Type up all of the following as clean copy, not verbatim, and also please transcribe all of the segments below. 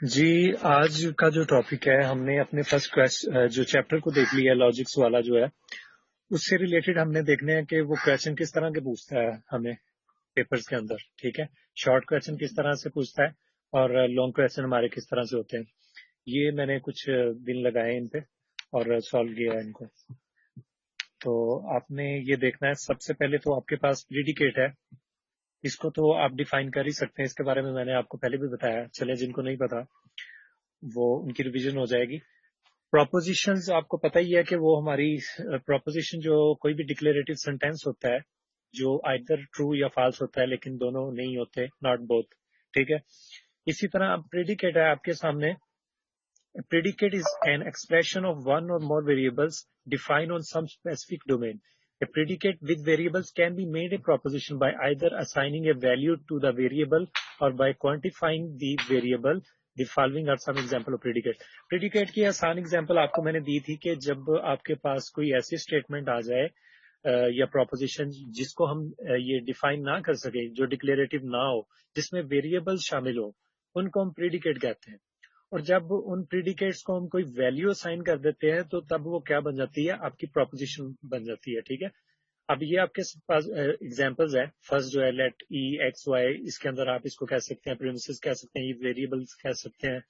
जी, आज का जो टॉपिक है, हमने अपने फर्स्ट जो चैप्टर को देख लिया, लॉजिक्स वाला जो है, उससे रिलेटेड हमने देखने हैं कि वो क्वेश्चन किस तरह के पूछता है हमें पेपर्स के अंदर, ठीक है। शॉर्ट क्वेश्चन किस तरह से पूछता है और लॉन्ग क्वेश्चन हमारे किस तरह से होते हैं। ये मैंने कुछ दिन लगाए इन पे और सॉल्व किया है इनको। तो आपने ये देखना है, सबसे पहले तो आपके पास प्रीडिकेट है, इसको तो आप डिफाइन कर ही सकते हैं। इसके बारे में मैंने आपको पहले भी बताया, चले जिनको नहीं पता वो उनकी रिवीजन हो जाएगी। प्रोपोजिशंस आपको पता ही है कि वो हमारी प्रोपोजिशन जो कोई भी डिक्लेरेटिव सेंटेंस होता है जो आइदर ट्रू या फॉल्स होता है, लेकिन दोनों नहीं होते, नॉट बोथ, ठीक है। इसी तरह प्रेडिकेट है आपके सामने। Predicate is an expression of one or more variables defined on some specific domain. A predicate with variables can be made a proposition by either assigning a value to the variable or by quantifying the variable. The following are some example of predicate. Predicate की आसान example आपको मैंने दी थी कि जब आपके पास कोई ऐसी स्टेटमेंट आ जाए या प्रोपोजिशन जिसको हम ये डिफाइन ना कर सके, जो डिक्लेरेटिव ना हो, जिसमें वेरिएबल्स शामिल हो, उनको हम प्रीडिकेट कहते हैं। और जब उन प्रीडिकेट्स को हम कोई वैल्यू असाइन कर देते हैं तो तब वो क्या बन जाती है, आपकी प्रोपोजिशन बन जाती है, ठीक है। अब ये आपके पास एग्जांपल्स है। फर्स्ट जो है लेट ई एक्स वाई, इसके अंदर आप इसको कह सकते हैं प्रीमिसेस कह सकते हैं, ये वेरिएबल्स कह सकते हैं।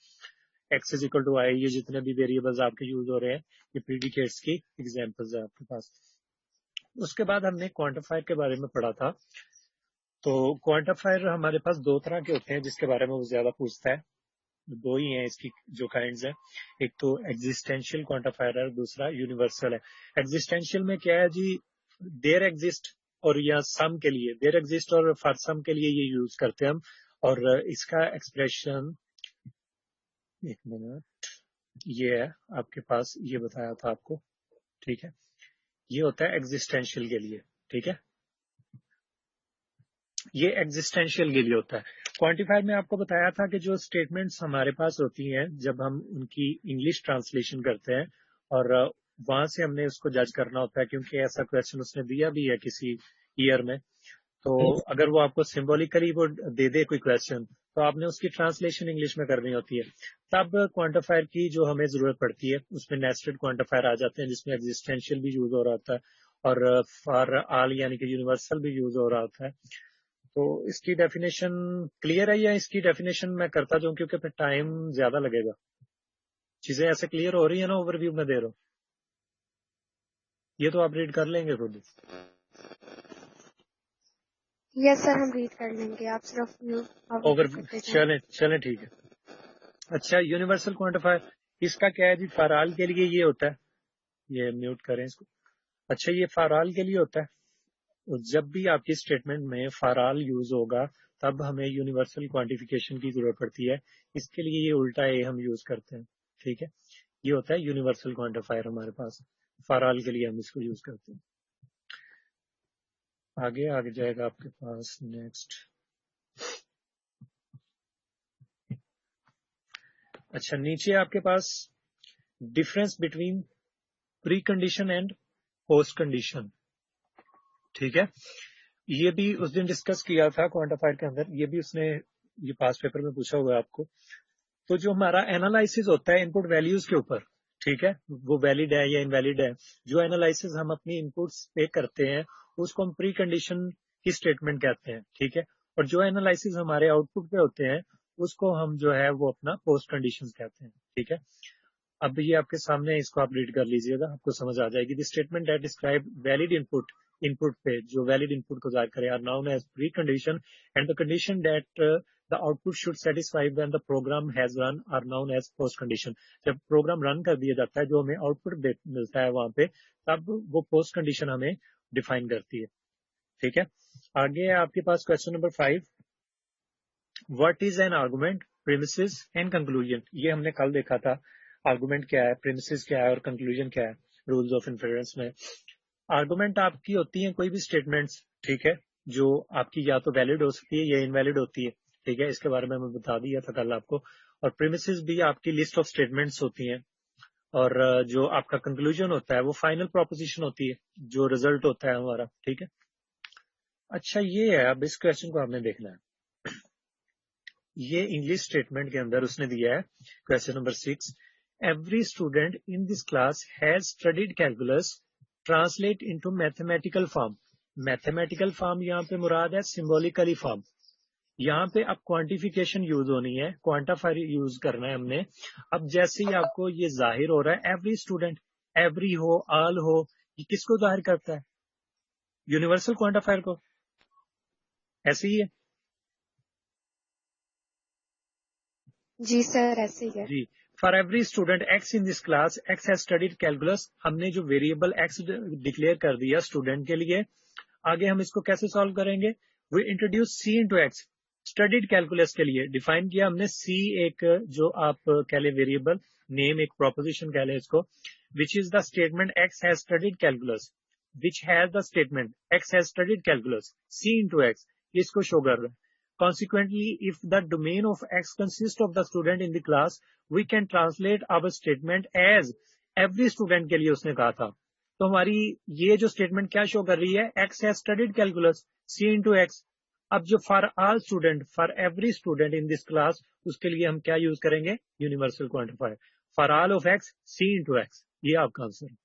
X is equal to y, ये जितने भी वेरिएबल्स आपके यूज हो रहे हैं ये प्रीडिकेट्स की एग्जांपल्स है आपके पास। उसके बाद हमने क्वांटिफायर के बारे में पढ़ा था। तो क्वांटिफायर हमारे पास दो तरह के होते हैं जिसके बारे में वो ज्यादा पूछता है। दो ही हैं इसकी जो काइंड्स हैं, एक तो एग्जिस्टेंशियल क्वांटिफायर है, दूसरा यूनिवर्सल है। एग्जिस्टेंशियल में क्या है जी, देयर एग्जिस्ट और या सम के लिए, देयर एग्जिस्ट और फॉर सम के लिए ये यूज करते हैं हम। और इसका एक्सप्रेशन, एक मिनट, ये है आपके पास, ये बताया था आपको, ठीक है। ये होता है एग्जिस्टेंशियल के लिए, ठीक है। ये एग्जिस्टेंशियल के लिए होता है। क्वांटिफायर में आपको बताया था कि जो स्टेटमेंट्स हमारे पास होती हैं जब हम उनकी इंग्लिश ट्रांसलेशन करते हैं और वहां से हमने उसको जज करना होता है, क्योंकि ऐसा क्वेश्चन उसने दिया भी है किसी ईयर में। तो अगर वो आपको सिंबॉलिकली वो दे दे कोई क्वेश्चन, तो आपने उसकी ट्रांसलेशन इंग्लिश में करनी होती है। तब क्वांटिफायर की जो हमें जरूरत पड़ती है, उसमें नेस्टेड क्वांटिफायर आ जाते हैं जिसमें एग्जिस्टेंशियल भी यूज हो रहा होता है और फॉर ऑल यानी कि यूनिवर्सल भी यूज हो रहा होता है। तो इसकी डेफिनेशन क्लियर है, या इसकी डेफिनेशन मैं करता जाऊं क्योंकि फिर टाइम ज्यादा लगेगा। चीजें ऐसे क्लियर हो रही है ना, ओवरव्यू में दे रहा हूं, ये तो आप रीड कर लेंगे खुद। यस सर, हम रीड कर लेंगे, आप सिर्फ ओवर, करते जाएं। चले चले ठीक है। अच्छा, यूनिवर्सल क्वांटिफायर इसका क्या है जी, फॉर ऑल के लिए ये होता है, ये म्यूट करें इसको। अच्छा, ये फॉर ऑल के लिए होता है। तो जब भी आपकी स्टेटमेंट में फॉर ऑल यूज होगा तब हमें यूनिवर्सल क्वांटिफिकेशन की जरूरत पड़ती है। इसके लिए ये उल्टा ए हम यूज करते हैं, ठीक है। ये होता है यूनिवर्सल क्वांटिफायर हमारे पास, फॉर ऑल के लिए हम इसको यूज करते हैं। आगे आगे जाएगा आपके पास नेक्स्ट। अच्छा, नीचे आपके पास difference between precondition and postcondition, ठीक है। ये भी उस दिन डिस्कस किया था क्वांटिफायर के अंदर, ये भी उसने ये पास पेपर में पूछा हुआ है आपको। तो जो हमारा एनालिसिस होता है इनपुट वैल्यूज के ऊपर, ठीक है, वो वैलिड है या इनवैलिड है, जो एनालिसिस हम अपनी इनपुट्स पे करते हैं उसको हम प्री कंडीशन की स्टेटमेंट कहते हैं, ठीक है। और जो एनालिसिस हमारे आउटपुट पे होते हैं उसको हम जो है वो अपना पोस्ट कंडीशन कहते हैं, ठीक है। अब ये आपके सामने, इसको आप रीड कर लीजिएगा, आपको समझ आ जाएगी। The statement that describe valid input, input पे जो वैलिड इनपुट को जाहिर करे, are known as precondition, and the condition that the output should satisfy when the program has run are known as postcondition. जब program run कर दिया जाता है, जो हमें आउटपुट मिलता है वहां पे, तब वो पोस्ट कंडीशन हमें डिफाइन करती है, ठीक है। आगे है आपके पास question number 5, what is an argument, premises and conclusion. ये हमने कल देखा था, आर्गुमेंट क्या है, प्रीमिसेस क्या है और कंक्लूजन क्या है रूल्स ऑफ इन्फेरेंस में। आर्गुमेंट आपकी होती है कोई भी स्टेटमेंट्स, ठीक है, जो आपकी या तो वैलिड हो सकती है या इनवैलिड होती है, ठीक है। इसके बारे में मैं बता दिया था कल आपको। और प्रीमिसेस भी आपकी लिस्ट ऑफ स्टेटमेंट्स होती हैं। और जो आपका कंक्लूजन होता है वो फाइनल प्रोपोजिशन होती है, जो रिजल्ट होता है हमारा, ठीक है। अच्छा, ये है, अब इस क्वेश्चन को आपने देखना है। ये इंग्लिश स्टेटमेंट के अंदर उसने दिया है question number 6, every student in this class has studied calculus, translate into mathematical form. Mathematical form यहाँ पे मुराद है सिंबॉलिकली फॉर्म। यहाँ पे अब क्वांटिफिकेशन यूज होनी है, क्वांटिफायर यूज करना है हमने। अब जैसे ही आपको ये जाहिर हो रहा है एवरी स्टूडेंट, एवरी हो, ऑल हो, ये किसको जाहिर करता है? यूनिवर्सल क्वांटिफायर को। ऐसे ही है जी सर, ऐसे ही है। जी। For every student x in this class, x has studied calculus. हमने जो वेरिएबल एक्स डिक्लेयर कर दिया स्टूडेंट के लिए, आगे हम इसको कैसे सॉल्व करेंगे? We introduce C into x. Studied calculus के लिए डिफाइन किया हमने सी, एक जो आप कह ले वेरिएबल नेम, एक प्रोपोजिशन कह ले इसको, which is the statement x has studied calculus, which has the statement x has studied calculus, C into x, इसको शो कर रहा है। Consequently, if the domain of X consists of the student in the class, we can translate our statement as every student के लिए उसने कहा था। तो हमारी ये जो स्टेटमेंट क्या शो कर रही है? X has studied calculus, C into X। अब जो for all student, for every student in this class, उसके लिए हम क्या यूज करेंगे? Universal quantifier. For all of X, C into X। ये आपका आंसर है,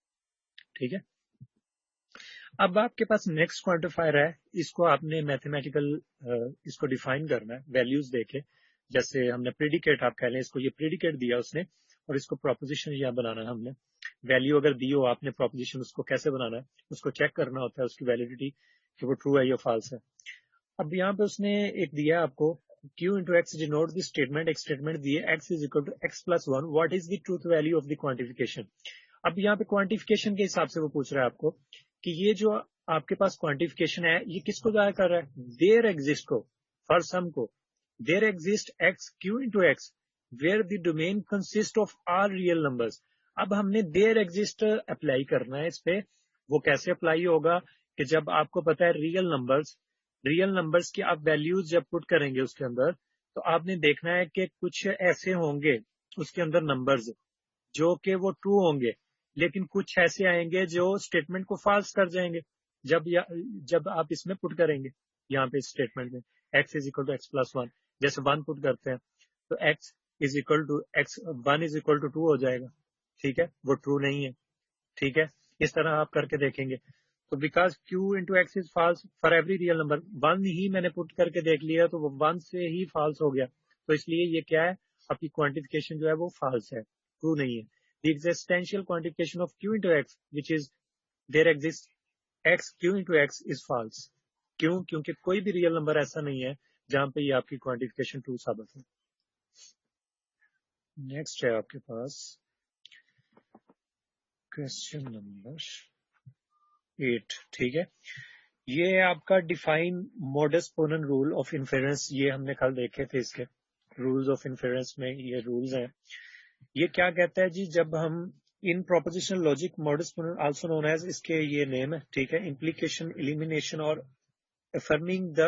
ठीक है। अब आपके पास नेक्स्ट क्वांटिफायर है, इसको आपने मैथमेटिकल इसको डिफाइन करना है वैल्यूज देके। जैसे हमने प्रेडिकेट, आप कह लें इसको, ये प्रेडिकेट दिया उसने और इसको प्रोपोजिशन यहाँ बनाना है हमने। वैल्यू अगर दी हो आपने प्रोपोजिशन, उसको कैसे बनाना है? उसको चेक करना होता है उसकी वैलिडिटी कि वो ट्रू है या फॉल्स है। अब यहाँ पे उसने एक दिया आपको, Q into x denote the statement. एक स्टेटमेंट दी है x is equal to x plus one, what is the truth value of the quantification. अब यहाँ पे क्वांटिफिकेशन के हिसाब से वो पूछ रहा है आपको कि ये जो आपके पास क्वांटिफिकेशन है ये किसको जाहिर कर रहा है? देयर एग्जिस्ट को, फॉर सम को। There exist x Q into x where the domain consist of all real numbers. अब हमने देयर एग्जिस्ट अप्लाई करना है इस पे। वो कैसे अप्लाई होगा कि जब आपको पता है रियल नंबर्स की आप वैल्यूज जब पुट करेंगे उसके अंदर, तो आपने देखना है कि कुछ ऐसे होंगे उसके अंदर नंबर्स जो कि वो ट्रू होंगे, लेकिन कुछ ऐसे आएंगे जो स्टेटमेंट को फॉल्स कर जाएंगे जब आप इसमें पुट करेंगे। यहाँ पे स्टेटमेंट में x is equal to x plus one, जैसे वन पुट करते हैं तो x is equal to x, one is equal to two हो जाएगा, ठीक है, वो ट्रू नहीं है, ठीक है। इस तरह आप करके देखेंगे। तो because q into x is false for every real number, one ही मैंने पुट करके देख लिया तो वो वन से ही फॉल्स हो गया, तो इसलिए ये क्या है? आपकी क्वांटिफिकेशन जो है वो फॉल्स है, ट्रू नहीं है। The existential quantification of q into x, which is there exists x q into x, is false। क्यों? क्योंकि कोई भी रियल नंबर ऐसा नहीं है जहां पे ये आपकी क्वांटिफिकेशन ट्रू साबित है। नेक्स्ट है आपके पास क्वेश्चन नंबर 8, ठीक है। ये है आपका define modus ponens rule of inference. ये हमने कल देखे थे, इसके रूल्स ऑफ इन्फेरेंस में ये रूल्स हैं। ये क्या कहता है जी? जब हम in propositional logic modus ponens also known as, इसके ये नेम है, ठीक है, इम्प्लीकेशन, एलिमिनेशन और affirming the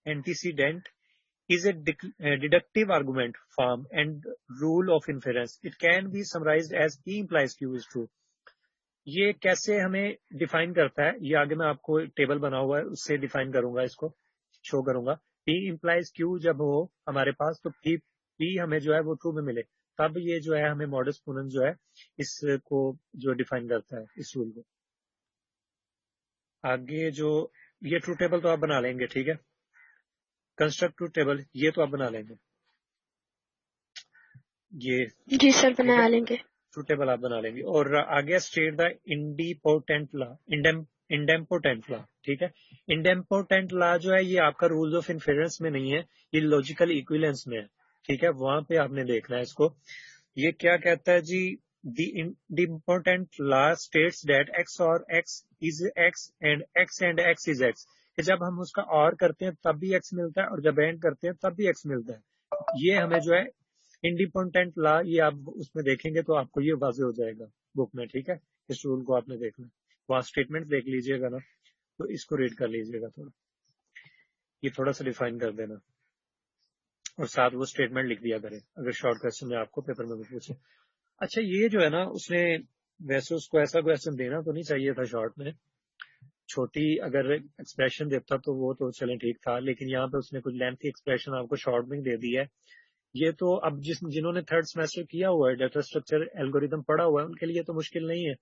antecedent is a deductive argument form and rule of inference. It can be summarized as P implies Q is true। ये कैसे हमें define करता है? ये आगे मैं आपको एक टेबल बना हुआ है उससे डिफाइन करूंगा, इसको शो करूंगा। P implies Q जब हो हमारे पास, तो P हमें जो है वो ट्रू में मिले, तब ये जो है हमें मॉडस पोनेंट जो है इसको जो डिफाइन करता है इस रूल को। आगे जो ये ट्रू टेबल तो आप बना लेंगे, ठीक है, कंस्ट्रक्ट ट्रू टेबल ये तो आप बना लेंगे, ये जी सर, बना लेंगे। ट्रू टेबल आप बना लेंगे। और आगे स्टेट द इंडिपोर्टेंट लॉ, इंडेम्पोटेंट लॉ, ठीक है। इंडेम्पोटेंट लॉ जो है ये आपका रूल्स ऑफ इन्फेरेंस में नहीं है, ये लॉजिकल इक्विवेलेंस में है, ठीक है, वहां पे आपने देखना है इसको। ये क्या कहता है जी? The independent law states that x और x is x and x is x, कि जब हम उसका और करते हैं तब भी x मिलता है और जब एंड करते हैं तब भी x मिलता है। ये हमें जो है इंडिपेंडेंट लॉ, ये आप उसमें देखेंगे तो आपको ये वाजे हो जाएगा बुक में, ठीक है। इस रूल को आपने देखना, वहां स्टेटमेंट देख लीजिएगा ना, तो इसको रीड कर लीजिएगा थोड़ा, ये थोड़ा सा डिफाइन कर देना और साथ वो स्टेटमेंट लिख दिया करें अगर शॉर्ट क्वेश्चन में आपको पेपर में पूछे। अच्छा, ये जो है ना, उसने वैसे उसको ऐसा क्वेश्चन देना तो नहीं चाहिए था शॉर्ट में, छोटी अगर एक्सप्रेशन देता तो वो तो चले ठीक था, लेकिन यहाँ पे उसने कुछ लेंथी एक्सप्रेशन आपको शॉर्ट में दे दी है। ये तो अब जिन्होंने थर्ड सेमेस्टर किया हुआ है, डाटा स्ट्रक्चर एल्गोरिदम पढ़ा हुआ है, उनके लिए तो मुश्किल नहीं है,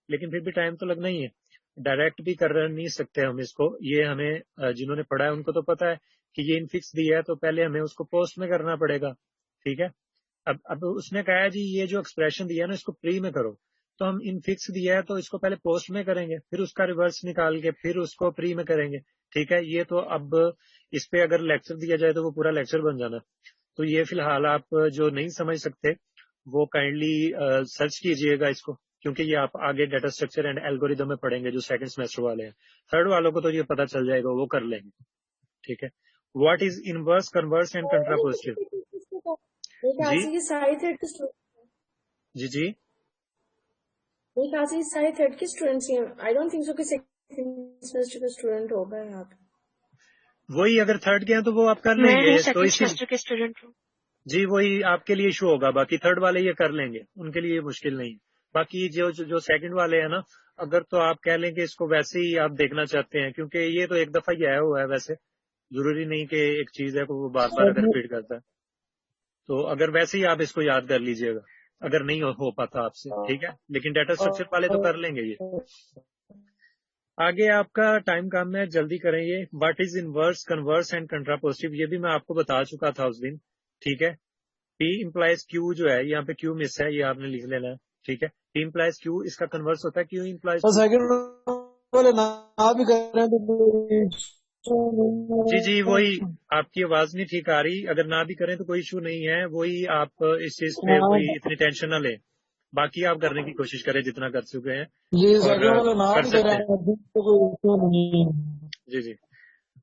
लेकिन फिर भी टाइम तो लगना ही है। डायरेक्ट भी कर नहीं सकते हम इसको, ये हमें जिन्होंने पढ़ा है उनको तो पता है कि ये इनफिक्स दिया है, तो पहले हमें उसको पोस्ट में करना पड़ेगा। ठीक है, अब उसने कहा है जी ये जो एक्सप्रेशन दिया है ना इसको प्री में करो, तो हम इनफिक्स दिया है तो इसको पहले पोस्ट में करेंगे, फिर उसका रिवर्स निकाल के फिर उसको प्री में करेंगे। ठीक है, ये तो अब इस पे अगर लेक्चर दिया जाए तो वो पूरा लेक्चर बन जाना। तो ये फिलहाल आप जो नहीं समझ सकते वो काइंडली सर्च कीजिएगा इसको, क्योंकि ये आप आगे डाटा स्ट्रक्चर एंड एल्गोरिदम में पढ़ेंगे जो सेकंड सेमेस्टर वाले हैं। थर्ड वालों को तो ये पता चल जाएगा, वो कर लेंगे। ठीक है, what is inverse, converse and contrapositive? जी ये सारे थर्ड के स्टूडेंट जी जी मेरी क्लास में सारे थर्ड के स्टूडेंट्स हैं। आई डोंट थिंक सो कि सेकंड सेमेस्टर का स्टूडेंट होगा यहाँ पे। वही अगर थर्ड के हैं तो वो आप कर मैं लेंगे ही तो सेकंड इसी सेमेस्टर के स्टूडेंट हूँ। जी वही आपके लिए इशू होगा, बाकी थर्ड वाले ये कर लेंगे, उनके लिए मुश्किल नहीं। बाकी जो सेकंड वाले हैं ना, अगर तो आप कह लें कि इसको वैसे ही आप देखना चाहते हैं, क्योंकि ये तो एक दफा ही आया हुआ है, वैसे जरूरी नहीं कि एक चीज है को वो बार बार अगर रिपीट करता है, तो अगर वैसे ही आप इसको याद कर लीजिएगा अगर नहीं हो पाता आपसे। ठीक है, लेकिन डाटा स्ट्रक्चर वाले तो कर लेंगे ये। आगे आपका टाइम कम है, जल्दी करें ये। What is inverse, converse and contrapositive, ये भी मैं आपको बता चुका था उस दिन। ठीक है, P इम्प्लाइज Q जो है, यहाँ पे Q मिस है, ये आपने लिख लेना है। ठीक है, P इम्प्लाइज Q, इसका कन्वर्स होता है Q इम्प्लाइज P। सेकंड वाले ना भी करें जी जी तो वही, आपकी आवाज नहीं ठीक आ रही, अगर ना भी करें तो कोई इशू नहीं है, वही आप इस चीज पे वही इतनी टेंशन ना लें, बाकी आप करने की कोशिश करें जितना कर चुके हैं ये और सेकंड वाले ना कर भी सकते करें हैं। तो कोई इशू नहीं। जी जी,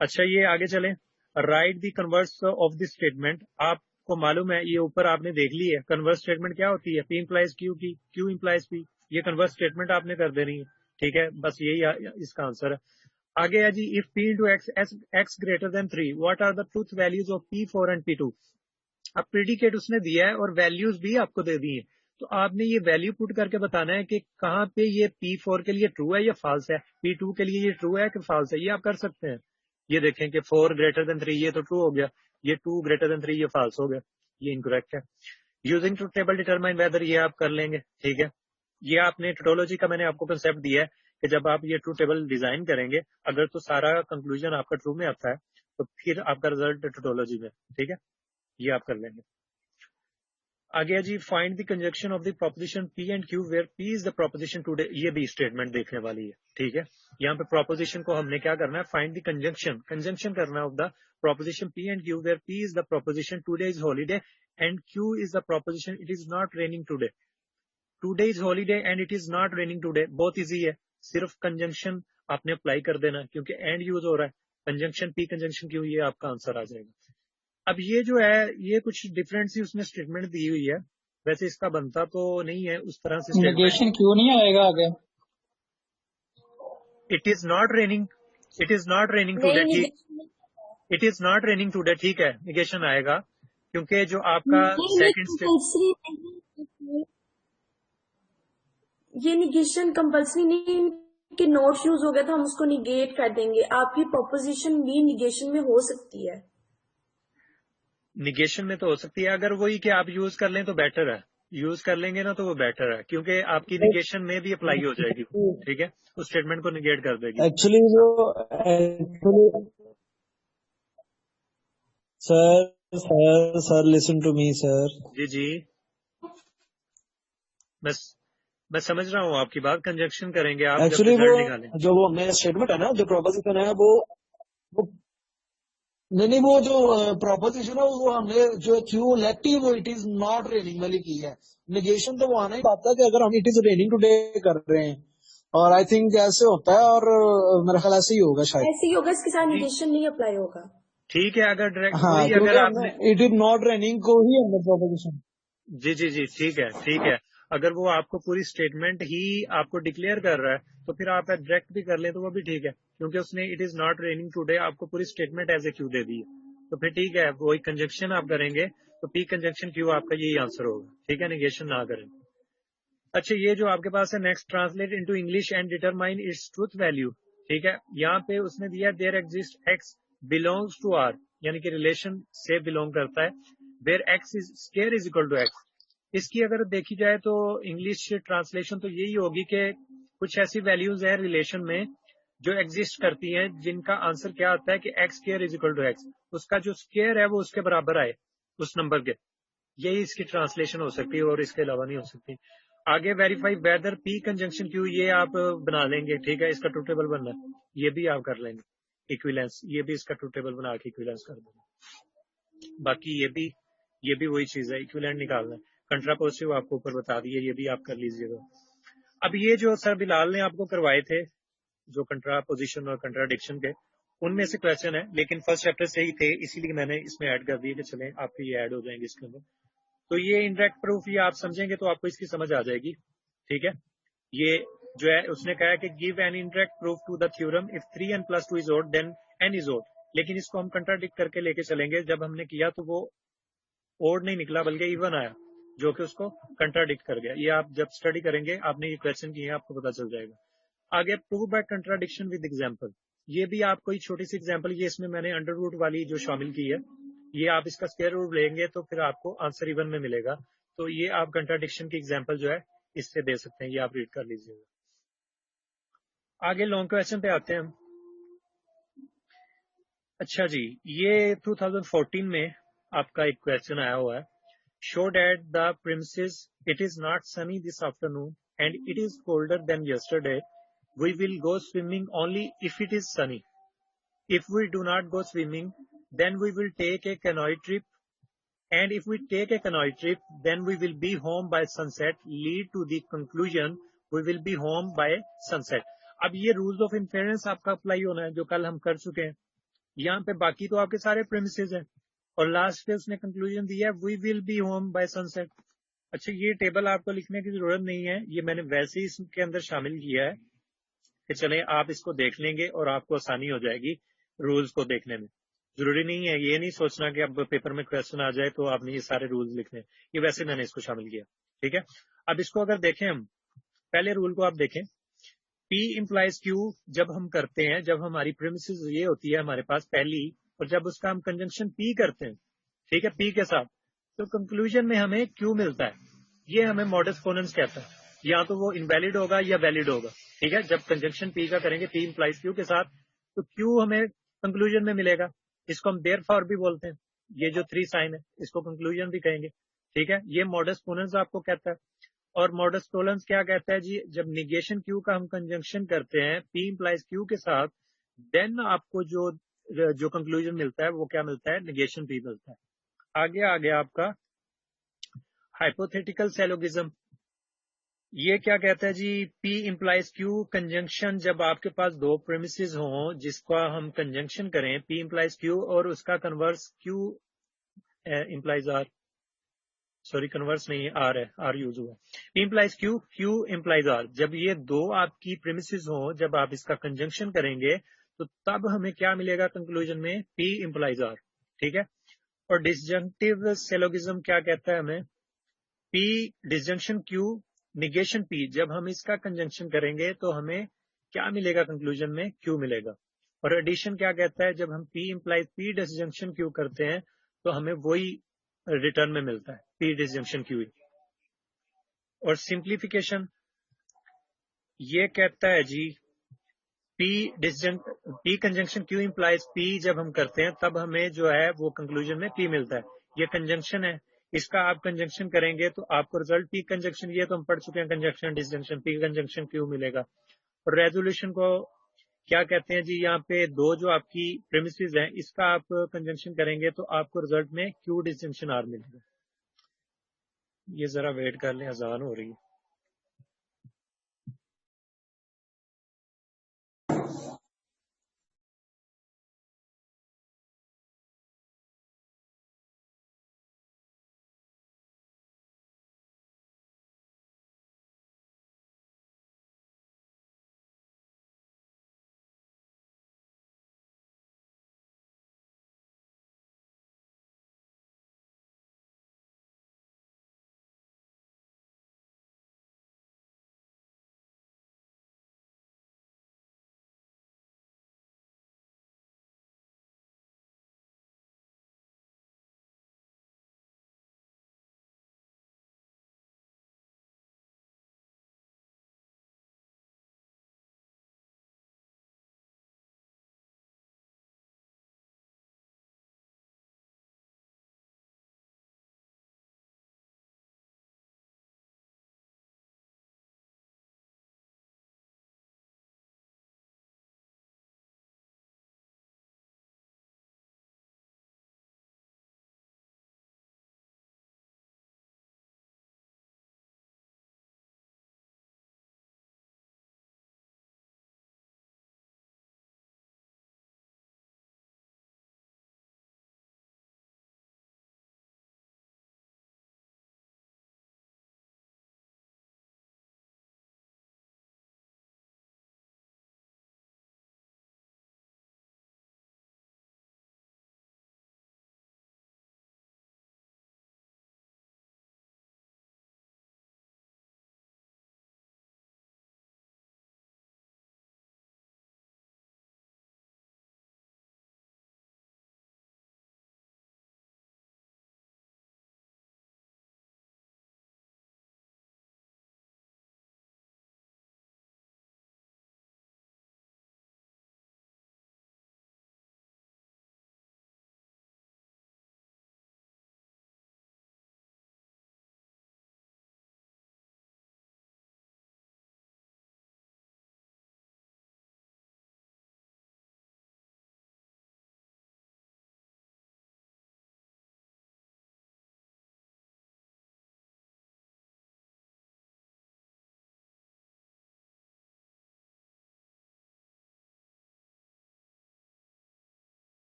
अच्छा ये आगे चलें। Right the converse of this statement, आपको मालूम है ये ऊपर आपने देख ली है, कन्वर्स स्टेटमेंट क्या होती है? P इम्प्लाइज Q की, Q इम्प्लाइज P, ये कन्वर्स स्टेटमेंट आपने कर देनी है। ठीक है, बस यही इसका आंसर है। आगे है जी, if P into x greater than 3, what are the truth values of P4 and P2? अब प्रेडिकेट उसने दिया है और वैल्यूज भी आपको दे दी है, तो आपने ये वैल्यू पुट करके बताना है कि कहाँ पे ये P4 के लिए ट्रू है या फॉल्स है, P2 के लिए ये ट्रू है कि फॉल्स है। ये आप कर सकते हैं। ये देखें कि 4 ग्रेटर देन 3 ये तो ट्रू हो गया, ये 2 ग्रेटर देन 3 ये फॉल्स हो गया, ये इनकरेक्ट है। Using truth table determine whether, ये आप कर लेंगे। ठीक है, ये आपने टोटोलॉजी का मैंने आपको कंसेप्ट दिया है कि जब आप ये ट्रू टेबल डिजाइन करेंगे, अगर तो सारा कंक्लूजन आपका ट्रू में आता है तो फिर आपका रिजल्ट टोटोलॉजी में। ठीक है, ये आप कर लेंगे। आगे है जी, find the conjunction of the proposition P and Q where P is the proposition today, ये भी स्टेटमेंट देखने वाली है। ठीक है, यहाँ पे प्रोपोजिशन को हमने क्या करना है, फाइंड द कंजंक्शन करना of the proposition P and Q where P is the proposition today is holiday and Q is the proposition it is not raining today. Today is holiday and it is not raining today, बहुत easy है, सिर्फ conjunction आपने apply कर देना क्योंकि and use हो रहा है। कंजंक्शन P कंजंक्शन Q, ये आपका आंसर आ जाएगा। अब ये जो है ये कुछ डिफरेंट सी उसने स्टेटमेंट दी हुई है, वैसे इसका बनता तो नहीं है उस तरह से स्टेटमेंट। नेगेशन क्यों नहीं आएगा आगे? It is not raining, it is not raining today, नहीं ठीक, it is not raining today, ठीक है, निगेशन आएगा क्योंकि जो आपका सेकंड कंपल्सरी नहीं, ये निगेशन कंपल्सरी नहीं कि नोट यूज हो गया तो हम उसको निगेट कर देंगे। आपकी प्रोपोजिशन भी निगेशन में हो सकती है। निगेशन में तो हो सकती है, अगर वही कि आप यूज कर लें तो बेटर है, यूज कर लेंगे ना तो वो बेटर है क्योंकि आपकी निगेशन में भी अप्लाई हो जाएगी। ठीक है, उस स्टेटमेंट को निगेट कर देगी। Actually sir listen to me sir. जी जी, मैं समझ रहा हूँ आपकी बात, कंजक्शन करेंगे आप जब एक्चुअली रिजल्ट वो निकालें। जो वो हमने स्टेटमेंट है ना, जो प्रोपोजिशन है वो नहीं वो जो प्रोपोजिशन है वो हमने जो क्यू लेटी वो इट इज नॉट रेनिंग वाली की है। निगेशन तो वो आना ही बात है कि अगर हम इट इज रेनिंग टुडे कर रहे हैं, और आई थिंक ऐसे होता है, और मेरा ख्याल ऐसे ही होगा शायद। ऐसे ही होगा, इसके साथ निगेशन नहीं अप्लाई होगा। ठीक है, अगर डायरेक्ट हाँ, वही क्योंकि अगर हमने आपने इट इज नॉट रेनिंग को ही हमने प्रोपोजिशन। जी जी जी, ठीक है ठीक है, अगर वो आपको पूरी स्टेटमेंट ही आपको डिक्लेयर कर रहा है तो फिर आप डायरेक्ट भी कर लें तो वो भी ठीक है, क्योंकि उसने it is not raining today आपको पूरी स्टेटमेंट एज ए क्यू दे दी है, तो फिर ठीक है, वही कंजक्शन आप करेंगे तो P कंजक्शन क्यू आपका यही आंसर होगा। ठीक है, निगेशन ना करें। अच्छा, ये जो आपके पास है next, translate into English and determine its truth value. ठीक है, यहाँ पे उसने दिया there exist x belongs to R, यानी कि रिलेशन से बिलोंग करता है, where x is square is equal to x. इसकी अगर देखी जाए तो इंग्लिश ट्रांसलेशन तो यही होगी कि कुछ ऐसी वैल्यूज है रिलेशन में जो एग्जिस्ट करती हैं, जिनका आंसर क्या आता है कि x square is equal to x, उसका जो स्क्वायर है वो उसके बराबर आए उस नंबर के। यही इसकी ट्रांसलेशन हो सकती है और इसके अलावा नहीं हो सकती। आगे verify whether P conjunction Q, ये आप बना लेंगे, ठीक है, इसका ट्रू टेबल बनना है, ये भी आप कर लेंगे। इक्विलेंस, ये भी इसका ट्रू टेबल बना के इक्विलेंस कर देंगे। बाकी ये भी वही चीज है, इक्विलेंट निकालना है। कंट्रापोजिटिव आपको ऊपर बता दिए, ये भी आप कर लीजिएगा। अब ये जो सर बिलाल ने आपको करवाए थे, जो कंट्रापोजिशन और कंट्राडिक्शन के, उनमें से क्वेश्चन है, लेकिन फर्स्ट चैप्टर से ही थे, इसीलिए मैंने इसमें ऐड कर दिए कि चलें आपके ये ऐड हो जाएंगे इसके अंदर। तो ये इनडायरेक्ट प्रूफ ये आप समझेंगे तो आपको इसकी समझ आ जाएगी, ठीक है। ये जो है उसने कहा है कि give an indirect proof to the theorem if 3n + 2 is odd then n is odd, लेकिन इसको हम कंट्राडिक्ट करके लेके चलेंगे। जब हमने किया तो वो ओड नहीं निकला बल्कि इवन आया, जो कि उसको कंट्राडिक्ट कर गया। ये आप जब स्टडी करेंगे, आपने ये क्वेश्चन किए हैं, आपको पता चल जाएगा। आगे prove by contradiction with example, ये भी आपको एक छोटी सी एग्जांपल, ये इसमें मैंने अंडर रूट वाली जो शामिल की है, ये आप इसका स्क्वायर रूट लेंगे तो फिर आपको आंसर इवन में मिलेगा। तो ये आप कंट्राडिक्शन की एग्जांपल जो है इससे दे सकते हैं, ये आप रीड कर लीजिएगा। आगे लॉन्ग क्वेश्चन पे आते हैं हम। अच्छा जी, ये 2014 में आपका एक क्वेश्चन आया हुआ है। Show that the premises it is not sunny this afternoon and it is colder than yesterday, we will go swimming only if it is sunny, if we do not go swimming then we will take a canoe trip, and if we take a canoe trip then we will be home by sunset, lead to the conclusion we will be home by sunset। अब ये rules of inference आपका apply होना है, जो कल हम कर चुके हैं। यहाँ पे बाकी तो आपके सारे प्रेमिसेस हैं और लास्ट पे उसने कंक्लूजन दिया है we will be home by sunset. अच्छा, ये टेबल आपको लिखने की जरूरत नहीं है, ये मैंने वैसे ही इसके अंदर शामिल किया है कि चले आप इसको देख लेंगे और आपको आसानी हो जाएगी रूल्स को देखने में। जरूरी नहीं है, ये नहीं सोचना कि अब पेपर में क्वेश्चन आ जाए तो आपने ये सारे रूल्स लिखने, ये वैसे मैंने इसको शामिल किया, ठीक है। अब इसको अगर देखें हम, पहले रूल को आप देखें, P इम्प्लाइज Q जब हम करते हैं, जब हमारी प्रीमिसेस ये होती है हमारे पास पहली, और जब उसका हम कंजंक्शन P करते हैं, ठीक है, P के साथ, तो कंक्लूजन में हमें Q मिलता है। ये हमें मॉडस पोनेंस कहता है, या तो वो इनवैलिड होगा या वैलिड होगा, ठीक है। जब कंजंक्शन P का करेंगे P इम्प्लाइज Q के साथ, तो Q हमें कंक्लूजन में मिलेगा। इसको हम देयरफॉर भी बोलते हैं, ये जो 3 साइन है इसको कंक्लूजन भी कहेंगे, ठीक है। ये मॉडस पोनेंस आपको कहता है। और मॉडस टोलेंस क्या कहता है जी, जब निगेशन क्यू का हम कंजंक्शन करते हैं P इम्प्लाइज Q के साथ, देन आपको जो कंक्लूजन मिलता है वो क्या मिलता है, निगेशन P मिलता है। आगे आ गया आपका हाइपोथेटिकल सैलोगिज्म। ये क्या कहता है जी, P इम्प्लाइज Q कंजंक्शन, जब आपके पास दो प्रेमिसेस हों जिसका हम कंजंक्शन करें P इम्प्लाइज Q और उसका converse Q implies R, sorry converse नहीं है, आर है, आर यूज हुआ। P implies Q, Q implies R, जब ये दो आपकी प्रीमिसेस हो, जब आप इसका कंजंक्शन करेंगे तो तब हमें क्या मिलेगा कंक्लूजन में, P इम्प्लाइज R, ठीक है। और डिसजंक्टिव सेलोगिज्म क्या कहता है हमें, P disjunction Q negation P, जब हम इसका कंजंक्शन करेंगे तो हमें क्या मिलेगा कंक्लूजन में, Q मिलेगा। और एडिशन क्या कहता है, जब हम P implies P disjunction Q करते हैं तो हमें वही रिटर्न में मिलता है, P डिसजंक्शन Q। और सिंप्लीफिकेशन ये कहता है जी, P conjunction Q implies P जब हम करते हैं तब हमें जो है वो कंक्लूजन में P मिलता है। ये कंजंक्शन है, इसका आप कंजंक्शन करेंगे तो आपको रिजल्ट P कंजंक्शन, ये तो हम पढ़ चुके हैं, conjunction disjunction P conjunction Q मिलेगा। और रेजोल्यूशन को क्या कहते हैं जी, यहाँ पे दो जो आपकी प्रेमिसेस हैं इसका आप कंजंक्शन करेंगे तो आपको रिजल्ट में Q डिसजंक्शन R मिलेगा। ये जरा वेट कर लें, अजान हो रही है।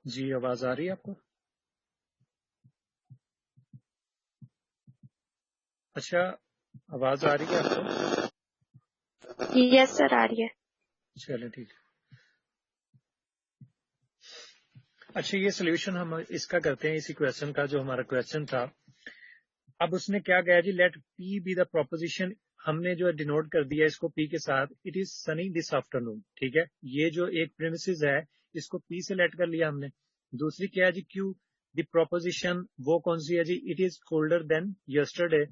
जी आवाज आ रही है आपको? अच्छा, आवाज आ रही है आपको? यस सर आ रही है। चलो ठीक है। अच्छा, ये सोल्यूशन हम इसका करते हैं, इसी क्वेश्चन का जो हमारा क्वेश्चन था। अब उसने क्या कहा जी, let p be the proposition, हमने जो डिनोट कर दिया इसको पी के साथ, it is sunny this afternoon. ठीक है, ये जो एक प्रेमिसेस है इसको पी से लेट कर लिया हमने। दूसरी क्या है जी, क्यू द प्रोपोजिशन, वो कौन सी है जी, it is colder than yesterday.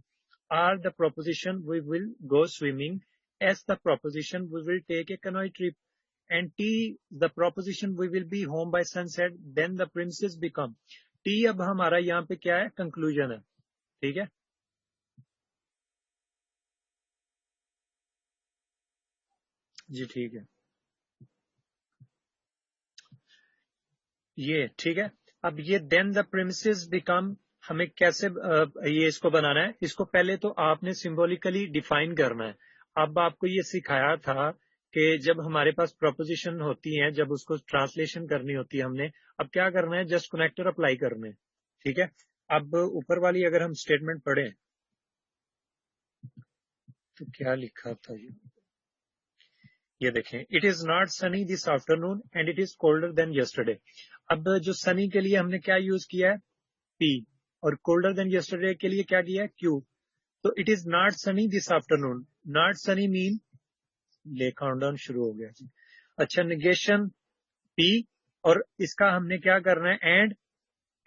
R the proposition we will go swimming. S the proposition we will take a canoe trip. And t the proposition we will be home by sunset. Then the princess become. T अब हमारा यहाँ पे क्या है, conclusion है। ठीक है जी, ठीक है ये ठीक है। अब ये देन द प्रेमिसेस बिकम, हमें कैसे ये इसको बनाना है, इसको पहले तो आपने सिंबॉलिकली डिफाइन करना है। अब आपको ये सिखाया था कि जब हमारे पास प्रोपोजिशन होती है, जब उसको ट्रांसलेशन करनी होती है, हमने अब क्या करना है, जस्ट कनेक्टर अप्लाई करने हैं। ठीक है, अब ऊपर वाली अगर हम स्टेटमेंट पढ़ें तो क्या लिखा था ये देखें, it is not sunny this afternoon and it is colder than yesterday. अब जो सनी के लिए हमने क्या यूज किया है, पी, और कोल्डर देन यस्टरडे के लिए क्या किया है, क्यू। तो it is not sunny this afternoon, not Sunny mean, ले काउंटडाउन शुरू हो गया जी। अच्छा, निगेशन पी, और इसका हमने क्या करना है,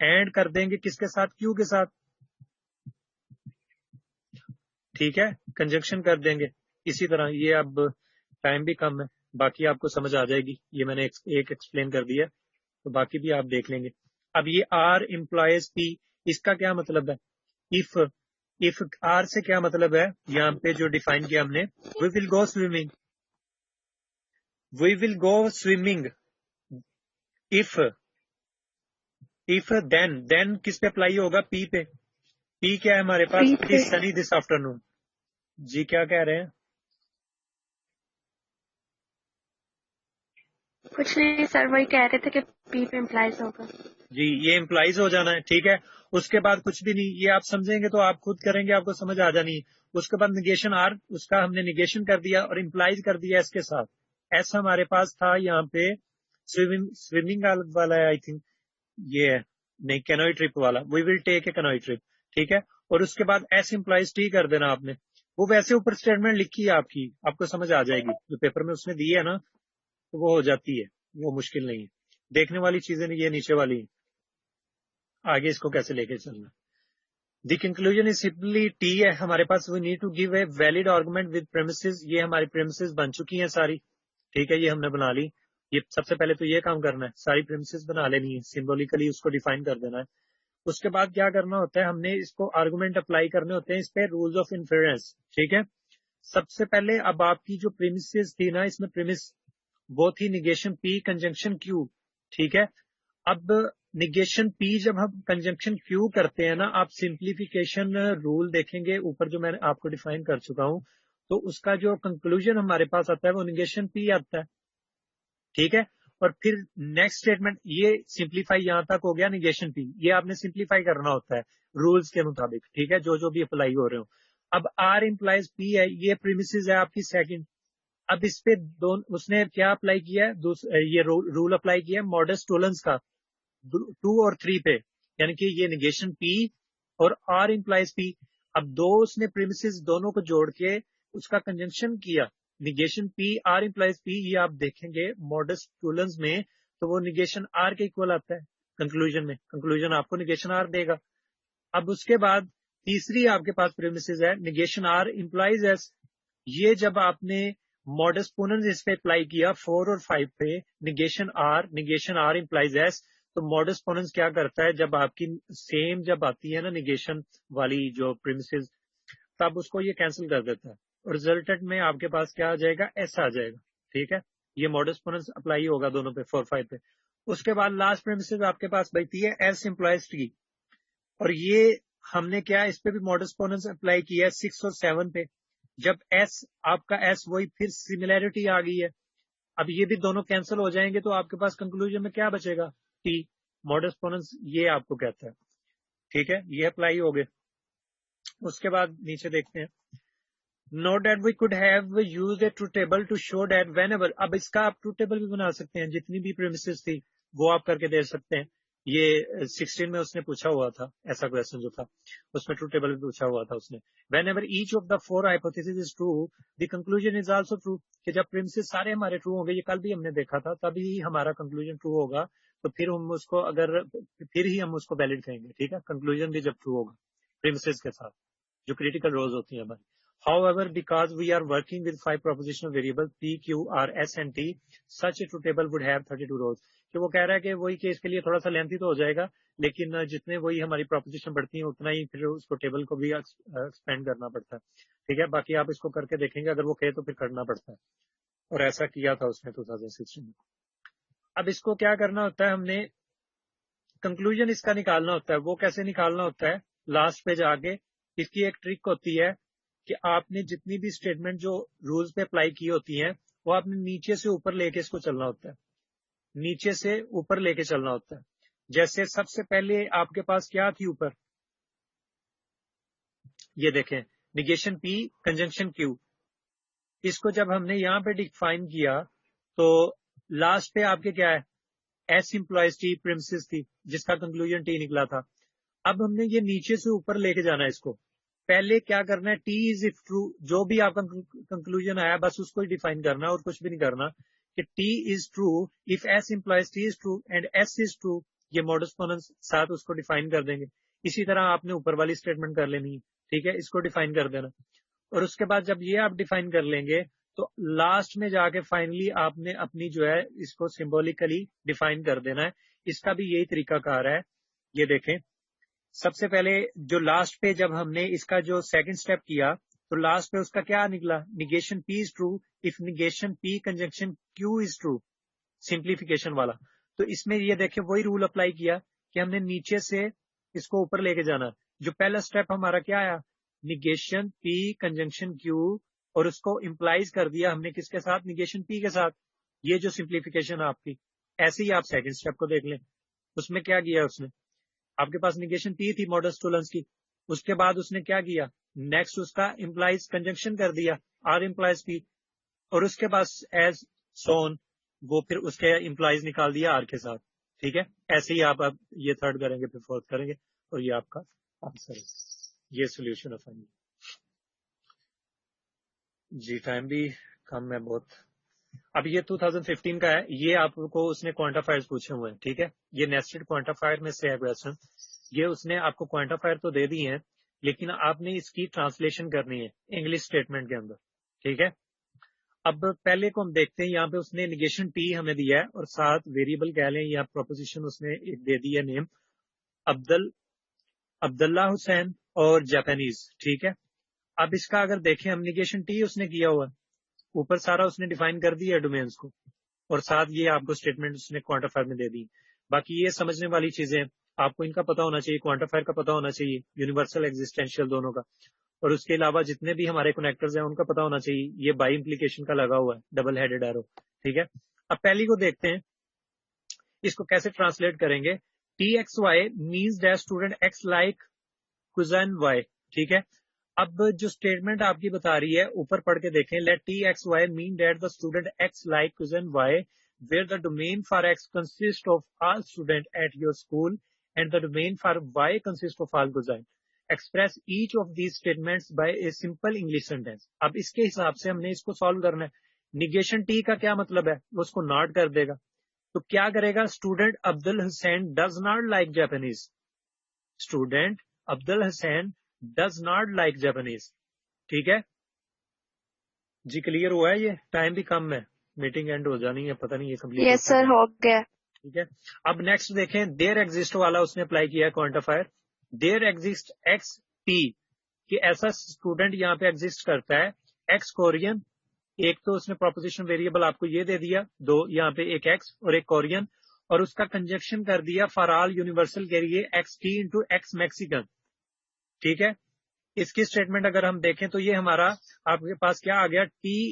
एंड कर देंगे किसके साथ, क्यू के साथ। ठीक है, कंजंक्शन कर देंगे इसी तरह। ये अब टाइम भी कम है, बाकी आपको समझ आ जाएगी, ये मैंने एक एक्सप्लेन कर दिया, तो बाकी भी आप देख लेंगे। अब ये आर इम्प्लॉयज पी, इसका क्या मतलब है, इफ आर से क्या मतलब है, यहाँ पे जो डिफाइन किया हमने, we will go swimming, we will go swimming. If then किस पे अप्लाई होगा, पी पे। पी क्या है हमारे पास, पी इट पे इज सनी दिस आफ्टरनून। जी क्या कह रहे हैं? कुछ नहीं सर, वही कह रहे थे कि पी पे इम्प्लाइज होगा। जी, ये इम्प्लाइज हो जाना है। ठीक है, उसके बाद कुछ भी नहीं, ये आप समझेंगे तो आप खुद करेंगे, आपको समझ आ जानी है। उसके बाद निगेशन आर, उसका हमने निगेशन कर दिया और इम्प्लाइज कर दिया इसके साथ। एस हमारे पास था यहाँ पे, स्विमिंग वाला है आई थिंक, ये है नहीं, कैनोई ट्रिप वाला, we will take a canoe trip. ठीक है, और उसके बाद एस इम्प्लाइज टी कर देना आपने। वो वैसे ऊपर स्टेटमेंट लिखी है आपकी, आपको समझ आ जाएगी, जो पेपर में उसने दी है ना, तो वो हो जाती है, वो मुश्किल नहीं है। देखने वाली चीजें नहीं, ये नीचे वाली, आगे इसको कैसे लेके चलना। The conclusion is simply t है हमारे पास, we need to give a valid argument with premises. ये हमारी प्रेमिसेस बन चुकी हैं सारी। ठीक है, ये हमने बना ली। ये सबसे पहले तो ये काम करना है, सारी प्रेमिसेस बना लेनी है, सिंबॉलिकली उसको डिफाइन कर देना है। उसके बाद क्या करना होता है, हमने इसको आर्गुमेंट अप्लाई करने होते हैं, इस पे रूल्स ऑफ इन्फ्रेंस। ठीक है, सबसे पहले अब आपकी जो प्रेमिसेस थी ना, इसमें प्रेमिस वो थी निगेशन पी कंजंक्शन क्यू। ठीक है, अब निगेशन पी जब हम कंजंक्शन क्यू करते हैं ना, आप सिंप्लीफिकेशन रूल देखेंगे ऊपर जो मैंने आपको डिफाइन कर चुका हूं, तो उसका जो कंक्लूजन हमारे पास आता है वो निगेशन पी आता है। ठीक है, और फिर नेक्स्ट स्टेटमेंट, ये सिंप्लीफाई यहां तक हो गया निगेशन पी, ये आपने सिंप्लीफाई करना होता है रूल्स के मुताबिक। ठीक है, जो जो भी अप्लाई हो रहे हो। अब आर इम्प्लाइज पी है, ये प्रीमिसेस है आपकी सेकंड। अब इस पे उसने क्या अप्लाई किया है, ये रूल अप्लाई किया है मॉडस्ट टोलेंस का 2 और 3 पे, यानी कि ये निगेशन पी और आर इम्प्लाइज पी। अब दो उसने प्रीमिसेस दोनों को जोड़ के उसका कंजंक्शन किया, negation P R implies P, ये आप देखेंगे मॉडस्ट टोलेंस में, तो वो निगेशन आर के इक्वल आता है कंक्लूजन में, कंक्लूजन आपको निगेशन आर देगा। अब उसके बाद तीसरी आपके पास प्रीमिसेस है निगेशन आर इम्प्लाइज एस। ये जब आपने मॉडस्ट पोनेंस इस पे अप्लाई किया 4 और 5 पे, निगेशन आर इम्प्लाइज एस, तो मॉडस्ट पोनेंस क्या करता है, जब आपकी सेम जब आती है ना निगेशन वाली जो प्रीमिसेस, तब उसको ये कैंसिल कर देता है, और रिजल्टेंट में आपके पास क्या आ जाएगा, एस आ जाएगा। ठीक है, ये मॉडस्ट पोनेंस अप्लाई होगा दोनों पे, 4 5 पे। उसके बाद लास्ट प्रीमिसेस आपके पास बचती है एस इम्प्लाइज टी, और ये हमने क्या, इस पे भी मॉडस्ट पोनेंस अप्लाई किया है 6 और 7 पे। जब एस आपका एस वही, फिर सिमिलैरिटी आ गई है। अब ये भी दोनों कैंसिल हो जाएंगे, तो आपके पास कंक्लूजन में क्या बचेगा, टी मॉडस पोनेंस ये आपको कहता है, ठीक है, ये अप्लाई हो गए। उसके बाद नीचे देखते हैं, note that we could have used a truth table to show that whenever, अब इसका आप ट्रूथ टेबल भी बना सकते हैं, जितनी भी प्रीमिसेस थी वो आप करके दे सकते हैं। ये 16 में उसने पूछा हुआ था, ऐसा क्वेश्चन जो था उसमें ट्रूथ टेबल भी पूछा हुआ था उसने। Whenever each of the 4 hypothesis is true the conclusion is also true, कि जब प्रीमिसेस सारे हमारे ट्रू होंगे, ये कल भी हमने देखा था, तभी हमारा कंक्लूजन ट्रू होगा, तो फिर हम उसको फिर ही हम उसको वैलिड कहेंगे, ठीक है, कंक्लूजन भी जब ट्रू होगा प्रीमिसेस के साथ, जो क्रिटिकल रोज होती है हमारी। However, because we are working with 5 propositional variables P, Q, R, S and T, such a truth table would have 32 rows. कि वो कह रहा है कि वही केस के लिए थोड़ा सा लेंथी तो हो जाएगा, लेकिन जितने वही हमारी प्रोपोजिशन बढ़ती है उतना ही फिर उसको टेबल को भी एक्सपेंड करना पड़ता है, ठीक है। बाकी आप इसको करके देखेंगे, अगर वो कहे तो फिर करना पड़ता है, और ऐसा किया था उसने 2016 में। अब इसको क्या करना होता है, हमने कंक्लूजन इसका निकालना होता है। वो कैसे निकालना होता है, लास्ट पे जाके इसकी एक ट्रिक होती है कि आपने जितनी भी स्टेटमेंट जो रूल्स पे अप्लाई की होती हैं, वो आपने नीचे से ऊपर लेके इसको चलना होता है, नीचे से ऊपर लेके चलना होता है। जैसे सबसे पहले आपके पास क्या थी ऊपर, ये देखें, निगेशन पी कंजंक्शन क्यू। इसको जब हमने यहाँ पे डिफाइन किया तो लास्ट पे आपके क्या है, एस इम्प्लॉयज टी प्रिमिसेस थी, जिसका कंक्लूजन टी निकला था। अब हमने ये नीचे से ऊपर लेके जाना है इसको। पहले क्या करना है, टी इज इफ ट्रू, जो भी आपका कंक्लूजन आया बस उसको ही डिफाइन करना और कुछ भी नहीं करना, कि T is true if S employees T is true and S is true, ये मॉडस पोनेंस साथ उसको डिफाइन कर देंगे। इसी तरह आपने ऊपर वाली स्टेटमेंट कर लेनी है, ठीक है, इसको डिफाइन कर देना। और उसके बाद जब ये आप डिफाइन कर लेंगे तो लास्ट में जाके फाइनली आपने अपनी जो है इसको सिंबॉलिकली डिफाइन कर देना है। इसका भी यही तरीकाकार है। ये देखें, सबसे पहले जो लास्ट पे जब हमने इसका जो सेकंड स्टेप किया तो लास्ट पे उसका क्या निकला, negation P is true if negation P conjunction Q is true, simplification वाला। तो इसमें ये देखें वही रूल अप्लाई किया कि हमने नीचे से इसको ऊपर लेके जाना। जो पहला स्टेप हमारा क्या आया, निगेशन पी कंजंक्शन क्यू, और उसको इम्प्लाइज कर दिया हमने किसके साथ, निगेशन पी के साथ। ये जो सिंप्लीफिकेशन आपकी, ऐसे ही आप सेकंड स्टेप को देख लें, उसमें क्या किया उसने, आपके पास निगेशन पी थी मॉडस टोलेंस की, उसके बाद उसने क्या किया, नेक्स्ट उसका इम्प्लाइज कंजंक्शन कर दिया आर इम्प्लाइज पी, और उसके बाद एज सोन वो फिर उसके इम्प्लाइज निकाल दिया आर के साथ, ठीक है। ऐसे ही आप अब ये थर्ड करेंगे फिर फोर्थ करेंगे, और ये आपका आंसर है, ये सोल्यूशन ऑफ फाइनल। जी टाइम भी कम है बहुत। अब ये 2015 का है, ये आपको उसने क्वांटिफायर्स पूछे हुए हैं, ठीक है, ये नेस्टेड क्वांटिफायर में से है क्वेश्चन। ये उसने आपको क्वांटिफायर तो दे दी है, लेकिन आपने इसकी ट्रांसलेशन करनी है इंग्लिश स्टेटमेंट के अंदर, ठीक है। अब पहले को हम देखते हैं, यहाँ पे उसने निगेशन टी हमें दिया है और साथ वेरिएबल कह लें या प्रोपोजिशन उसने एक दे दी है नेम, अब्दुल्ला हुसैन और जापानीज, ठीक है। अब इसका अगर देखें हम, निगेशन टी उसने किया हुआ है, ऊपर सारा उसने डिफाइन कर दिया है डोमेन्स को, और साथ ये आपको स्टेटमेंट उसने क्वांटिफायर में दे दी। बाकी ये समझने वाली चीजें आपको इनका पता होना चाहिए, क्वांटिफायर का पता होना चाहिए, यूनिवर्सल एग्जिस्टेंशियल दोनों का, और उसके अलावा जितने भी हमारे कनेक्टर्स हैं उनका पता होना चाहिए। ये बाई इम्प्लीकेशन का लगा हुआ है, डबल हेडेड एरो, ठीक है। अब पहली को देखते हैं, इसको कैसे ट्रांसलेट करेंगे। T x y means that student x like cousin y, ठीक है। अब जो स्टेटमेंट आपकी बता रही है ऊपर पढ़ के देखें, let T x y mean that the student x like cousin y where the domain for x consist of all student at your school and the domain for y consist of all cousin. Express each of these statements by a simple English sentence. अब इसके हिसाब से हमने इसको solve करना है। Negation T का क्या मतलब है, वो उसको नॉट कर देगा, तो क्या करेगा, student Abdul Hussain does not like Japanese, student Abdul Hussain does not like Japanese, ठीक है जी। क्लियर हुआ है, ये टाइम भी कम है, मीटिंग एंड हो जानी है, पता नहीं ये कंप्लीट यस सर हो गया। ठीक है। अब नेक्स्ट देखें, देयर एग्जिस्ट वाला उसने अप्लाई किया है quantifier, there exist x P, कि ऐसा स्टूडेंट यहाँ पे एग्जिस्ट करता है, एक्स कोरियन, एक तो उसने प्रोपोजिशन वेरिएबल आपको ये दे दिया, दो यहाँ पे एक एक्स और एक कोरियन, और उसका कंजक्शन कर दिया फॉर ऑल यूनिवर्सल के लिए x T into x Mexican, ठीक है। इसकी स्टेटमेंट अगर हम देखें तो ये हमारा आपके पास क्या आ गया, टी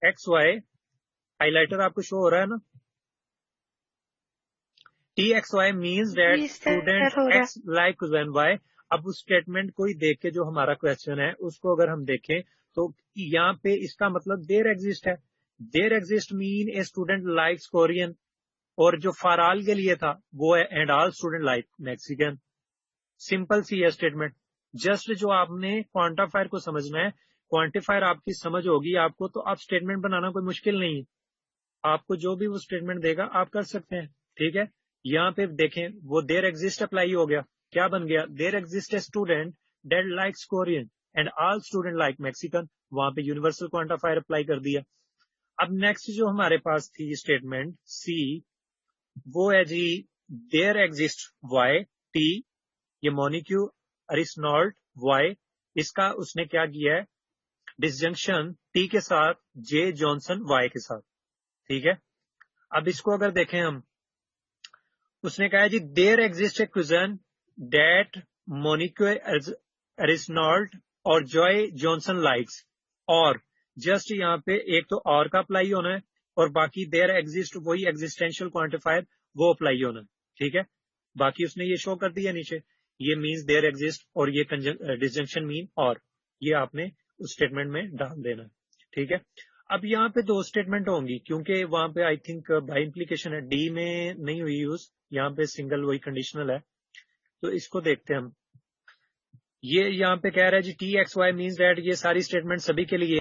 एक्स वाई, हाईलाइटर आपको शो हो रहा है ना, TXY मीन्स दैट जी सर स्टूडेंट हो रहा X लाइक Y। अब उस स्टेटमेंट को ही देख के जो हमारा क्वेश्चन है उसको अगर हम देखें तो यहाँ पे इसका मतलब देयर एग्जिस्ट है। There exist mean a student likes Korean, और जो फॉर ऑल के लिए था वो है and all student like Mexican. Simple सी है स्टेटमेंट। जस्ट जो आपने क्वांटिफायर को समझना है, क्वांटिफायर आपकी समझ होगी आपको, तो आप स्टेटमेंट बनाना कोई मुश्किल नहीं है। आपको जो भी वो स्टेटमेंट देगा आप कर सकते हैं, ठीक है। यहाँ पे देखें वो देयर एग्जिस्ट अप्लाई हो गया, क्या बन गया, there exist a student that likes Korean and all student like Mexican. वहां पे यूनिवर्सल क्वांटिफायर अप्लाई कर दिया। अब नेक्स्ट जो हमारे पास थी स्टेटमेंट सी, वो है जी देयर एग्जिस्ट वाई टी, ये मोनिक्यू अरिस्नॉल्ट वाई, इसका उसने क्या किया है, डिसजंक्शन टी के साथ जे जॉनसन वाई के साथ, ठीक है। अब इसको अगर देखें हम, उसने कहा है जी there exist A cuisine that मोनिक्यू अरिस्नॉल्ट और जॉय जॉनसन लाइक्स, और जस्ट यहाँ पे एक तो और का अप्लाई होना है और बाकी देयर एग्जिस्ट वही एग्जिस्टेंशियल क्वांटिफायर वो अप्लाई होना है, ठीक है। बाकी उसने ये शो कर दिया नीचे, ये मीन्स देयर एग्जिस्ट और ये डिसजंक्शन मीन, और ये आपने उस स्टेटमेंट में डाल देना है, ठीक है। अब यहाँ पे दो स्टेटमेंट होंगी क्योंकि वहां पे आई थिंक बाय इम्प्लीकेशन है, डी में नहीं हुई यूज, यहाँ पे सिंगल वही कंडीशनल है। तो इसको देखते हैं हम। ये यहाँ पे कह रहा है जी TXY मीन्स दैट, ये सारी स्टेटमेंट सभी के लिए